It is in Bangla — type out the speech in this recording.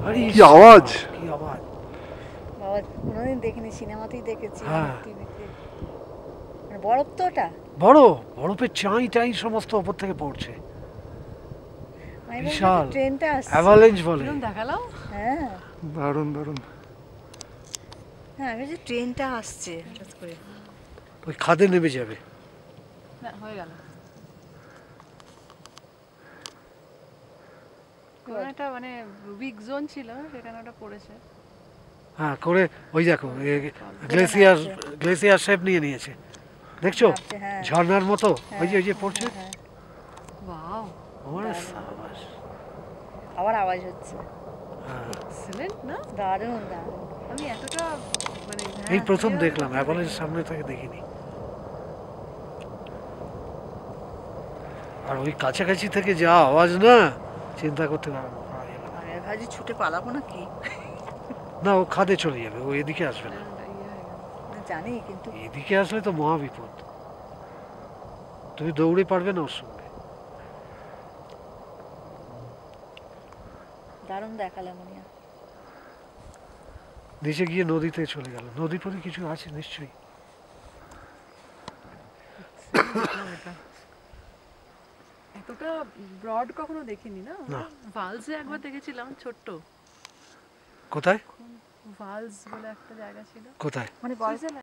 আরে কি আওয়াজ! কি আওয়াজ! বাবা কোনোদিন দেখিনি, সিনেমাতেই দেখেছি, হ্যাঁ। টিভিতে। মানে বরফ তো ওটা? বরফের চাই টাই সমস্ত ওপর থেকে পড়ছে। আমি বিশাল ভাবছি ট্রেনটা আসছে। অ্যাভালেঞ্জ বলে। কিরম দেখালো? হ্যাঁ দারুণ দারুণ। হ্যাঁ, আমি ভাবছি ট্রেনটা আসছে হঠাৎ করে। ওই খাদে নেমে যাবে। না, হয়ে গেল। কোনো একটা মানে উইক জোন ছিল, সেখানে ওটা পড়েছে। হ্যাঁ করে ওই দেখো গ্লেসিয়ার গ্লেসিয়ার শেপ নিয়ে নিয়েছে, দেখছো ভাবছে, হ্যাঁ। ঝর্ণার মতো। ওই যে ওই যে হ্যাঁ, পড়ছে। হ্যাঁ, ওয়াও, আমার দারুণ। সাবাস। আবার আওয়াজ হচ্ছে। হ্যাঁ, এক্সেলেন্ট না? দারুণ দারুণ। আমি এতটা মানে এই প্রথম clear দেখলাম, ভাবে অ্যাভালেঞ্জ দেখিনি। সামনে থেকে দেখিনি। আর ওই কাছাকাছি থেকে যা আওয়াজ না, চিন্তা করতে পারা যাবে না। আমি ভাবছি ছুটে পালাবো নাকি, না ও খাদে চলে যাবে, ও এদিকে আসবে না। ওটা ইয়ে হয়ে গেল। না জানি কিন্তু এদিকে আসলে তো মহা বিপদ, তুমি দৌড়ে পারবে না ওর সঙ্গে। দারুণ দেখালাম উনি। নিচে গিয়ে নদীতে চলে গেল। নদী পরে কিছু আছে নিশ্চয়ই। দেখলাম এটা। এতটা ব্রড কখনো দেখিনি না? না। ভালসে একবার দেখেছিলাম ছোট্ট। কোথায় ভালস বলে একটা জায়গা ছিল। কোথায়? মানে সুইজারল্যান্ড।